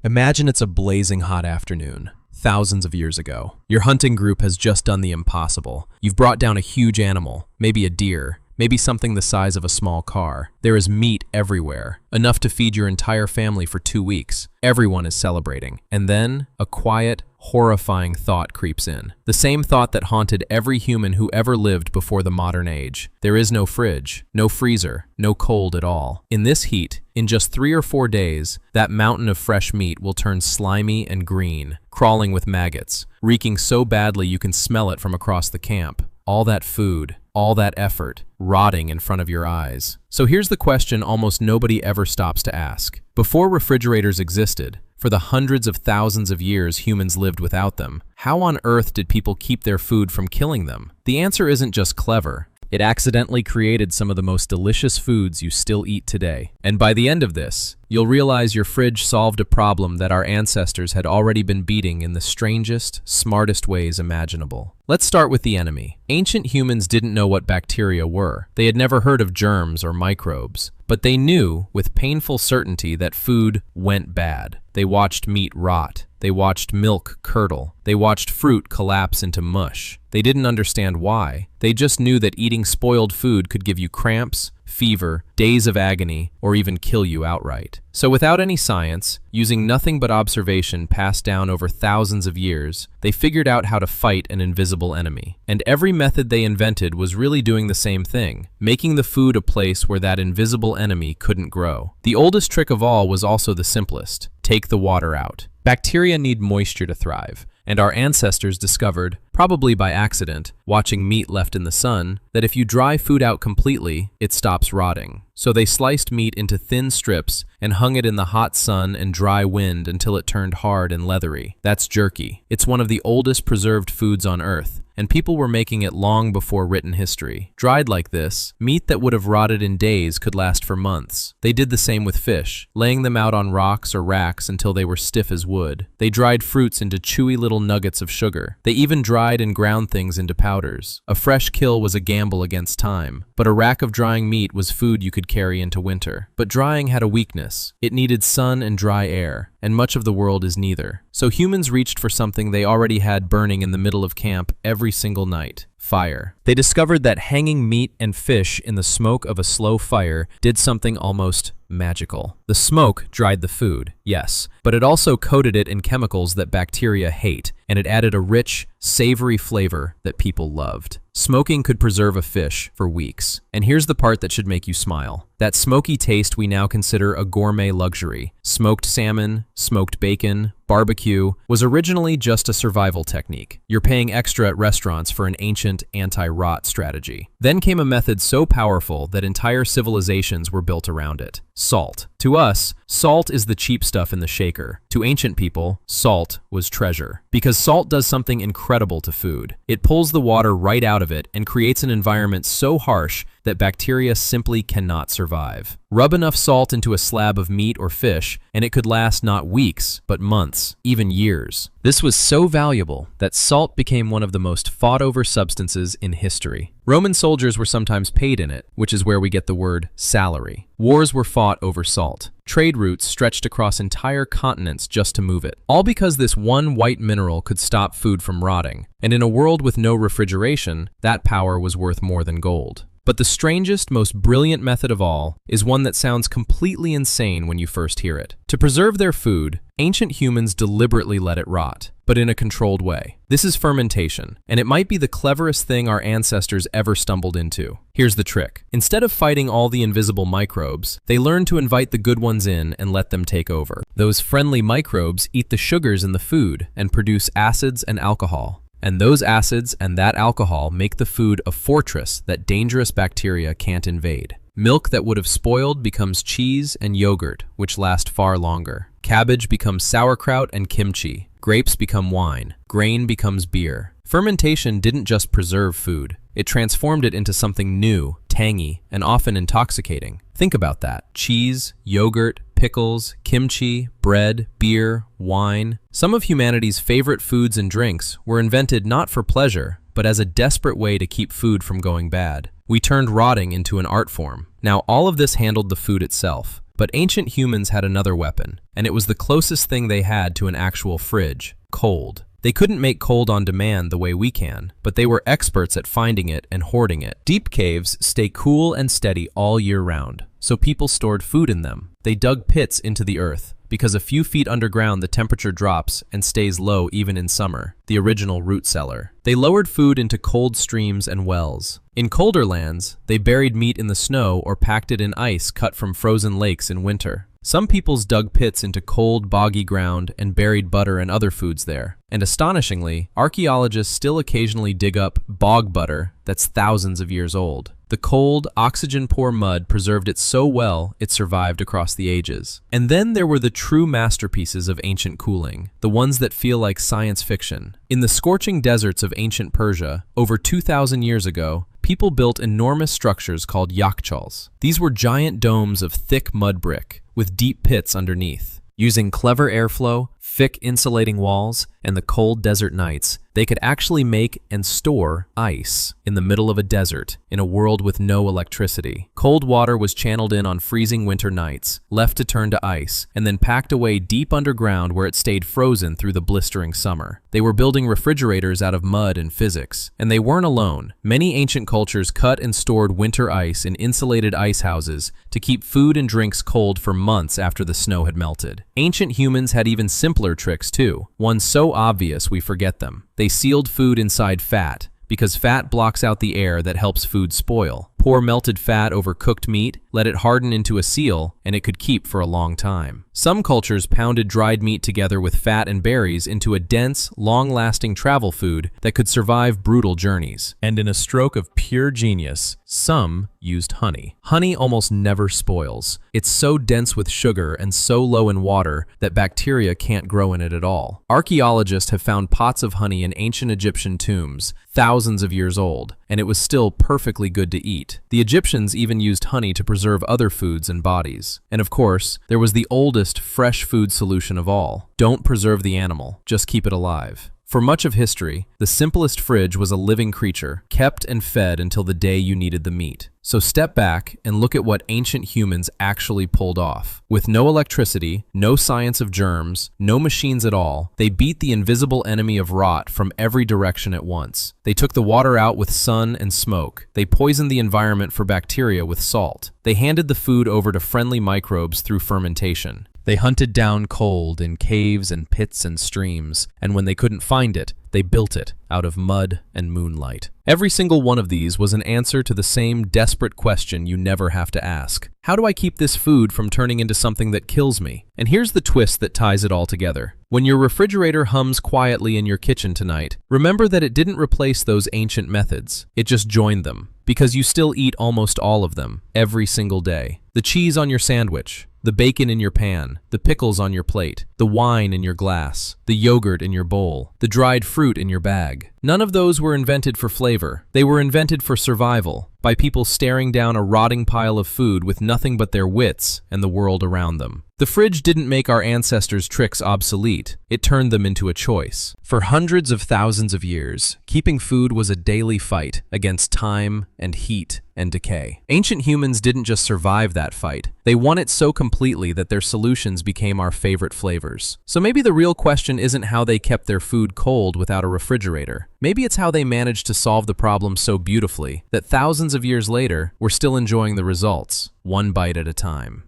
Imagine it's a blazing hot afternoon, thousands of years ago. Your hunting group has just done the impossible. You've brought down a huge animal, maybe a deer, maybe something the size of a small car. There is meat everywhere, enough to feed your entire family for 2 weeks. Everyone is celebrating. And then, a quiet, horrifying thought creeps in. The same thought that haunted every human who ever lived before the modern age. There is no fridge, no freezer, no cold at all. In this heat, in just 3 or 4 days, that mountain of fresh meat will turn slimy and green, crawling with maggots, reeking so badly you can smell it from across the camp. All that food, all that effort, rotting in front of your eyes. So here's the question almost nobody ever stops to ask. Before refrigerators existed, for the hundreds of thousands of years humans lived without them, how on earth did people keep their food from killing them? The answer isn't just clever. It accidentally created some of the most delicious foods you still eat today. And by the end of this, you'll realize your fridge solved a problem that our ancestors had already been beating in the strangest, smartest ways imaginable. Let's start with the enemy. Ancient humans didn't know what bacteria were. They had never heard of germs or microbes. But they knew, with painful certainty, that food went bad. They watched meat rot. They watched milk curdle. They watched fruit collapse into mush. They didn't understand why. They just knew that eating spoiled food could give you cramps, fever, days of agony, or even kill you outright. So without any science, using nothing but observation passed down over thousands of years, they figured out how to fight an invisible enemy. And every method they invented was really doing the same thing, making the food a place where that invisible enemy couldn't grow. The oldest trick of all was also the simplest: take the water out. Bacteria need moisture to thrive, and our ancestors discovered, probably by accident, watching meat left in the sun, that if you dry food out completely, it stops rotting. So they sliced meat into thin strips and hung it in the hot sun and dry wind until it turned hard and leathery. That's jerky. It's one of the oldest preserved foods on Earth, and people were making it long before written history. Dried like this, meat that would have rotted in days could last for months. They did the same with fish, laying them out on rocks or racks until they were stiff as wood. They dried fruits into chewy little nuggets of sugar. They even dried and ground things into powders. A fresh kill was a gamble against time, but a rack of drying meat was food you could carry into winter. But drying had a weakness. It needed sun and dry air, and much of the world is neither. So humans reached for something they already had burning in the middle of camp every single night: fire. They discovered that hanging meat and fish in the smoke of a slow fire did something almost magical. The smoke dried the food, yes, but it also coated it in chemicals that bacteria hate, and it added a rich, savory flavor that people loved. Smoking could preserve a fish for weeks. And here's the part that should make you smile. That smoky taste we now consider a gourmet luxury. Smoked salmon, smoked bacon, barbecue was originally just a survival technique. You're paying extra at restaurants for an ancient anti-rot strategy. Then came a method so powerful that entire civilizations were built around it: salt. To us, salt is the cheap stuff in the shaker. To ancient people, salt was treasure. Because salt does something incredible to food. It pulls the water right out of it and creates an environment so harsh that bacteria simply cannot survive. Rub enough salt into a slab of meat or fish, and it could last not weeks, but months, even years. This was so valuable that salt became one of the most fought-over substances in history. Roman soldiers were sometimes paid in it, which is where we get the word salary. Wars were fought over salt. Trade routes stretched across entire continents just to move it. All because this one white mineral could stop food from rotting. And in a world with no refrigeration, that power was worth more than gold. But the strangest, most brilliant method of all is one that sounds completely insane when you first hear it. To preserve their food, ancient humans deliberately let it rot, but in a controlled way. This is fermentation, and it might be the cleverest thing our ancestors ever stumbled into. Here's the trick. Instead of fighting all the invisible microbes, they learned to invite the good ones in and let them take over. Those friendly microbes eat the sugars in the food and produce acids and alcohol. And those acids and that alcohol make the food a fortress that dangerous bacteria can't invade. Milk that would have spoiled becomes cheese and yogurt, which last far longer. Cabbage becomes sauerkraut and kimchi. Grapes become wine. Grain becomes beer. Fermentation didn't just preserve food. It transformed it into something new, tangy, and often intoxicating. Think about that. Cheese, yogurt, pickles, kimchi, bread, beer, wine. Some of humanity's favorite foods and drinks were invented not for pleasure, but as a desperate way to keep food from going bad. We turned rotting into an art form. Now, all of this handled the food itself. But ancient humans had another weapon, and it was the closest thing they had to an actual fridge: cold. They couldn't make cold on demand the way we can, but they were experts at finding it and hoarding it. Deep caves stay cool and steady all year round, so people stored food in them. They dug pits into the earth, because a few feet underground the temperature drops and stays low even in summer, the original root cellar. They lowered food into cold streams and wells. In colder lands, they buried meat in the snow or packed it in ice cut from frozen lakes in winter. Some peoples dug pits into cold, boggy ground and buried butter and other foods there. And astonishingly, archaeologists still occasionally dig up bog butter that's thousands of years old. The cold, oxygen-poor mud preserved it so well it survived across the ages. And then there were the true masterpieces of ancient cooling, the ones that feel like science fiction. In the scorching deserts of ancient Persia, over 2,000 years ago, people built enormous structures called yakhchals. These were giant domes of thick mud brick, with deep pits underneath. Using clever airflow, thick insulating walls, and the cold desert nights, they could actually make and store ice in the middle of a desert in a world with no electricity. Cold water was channeled in on freezing winter nights, left to turn to ice, and then packed away deep underground where it stayed frozen through the blistering summer. They were building refrigerators out of mud and physics, and they weren't alone. Many ancient cultures cut and stored winter ice in insulated ice houses to keep food and drinks cold for months after the snow had melted. Ancient humans had even simpler tricks too, one so obvious we forget them. They sealed food inside fat, because fat blocks out the air that helps food spoil. Pour melted fat over cooked meat, let it harden into a seal, and it could keep for a long time. Some cultures pounded dried meat together with fat and berries into a dense, long-lasting travel food that could survive brutal journeys. And in a stroke of pure genius, some used honey. Honey almost never spoils. It's so dense with sugar and so low in water that bacteria can't grow in it at all. Archaeologists have found pots of honey in ancient Egyptian tombs, thousands of years old, and it was still perfectly good to eat. The Egyptians even used honey to preserve other foods and bodies. And of course, there was the oldest fresh food solution of all. Don't preserve the animal, just keep it alive. For much of history, the simplest fridge was a living creature, kept and fed until the day you needed the meat. So step back and look at what ancient humans actually pulled off. With no electricity, no science of germs, no machines at all, they beat the invisible enemy of rot from every direction at once. They took the water out with sun and smoke. They poisoned the environment for bacteria with salt. They handed the food over to friendly microbes through fermentation. They hunted down cold in caves and pits and streams, and when they couldn't find it, they built it out of mud and moonlight. Every single one of these was an answer to the same desperate question you never have to ask. How do I keep this food from turning into something that kills me? And here's the twist that ties it all together. When your refrigerator hums quietly in your kitchen tonight, remember that it didn't replace those ancient methods. It just joined them, because you still eat almost all of them, every single day. The cheese on your sandwich, the bacon in your pan, the pickles on your plate, the wine in your glass, the yogurt in your bowl, the dried fruit in your bag. None of those were invented for flavor. They were invented for survival, by people staring down a rotting pile of food with nothing but their wits and the world around them. The fridge didn't make our ancestors' tricks obsolete. It turned them into a choice. For hundreds of thousands of years, keeping food was a daily fight against time and heat and decay. Ancient humans didn't just survive that fight. They won it so completely that their solutions became our favorite flavors. So maybe the real question isn't how they kept their food cold without a refrigerator. Maybe it's how they managed to solve the problem so beautifully that thousands of years later, we're still enjoying the results, one bite at a time.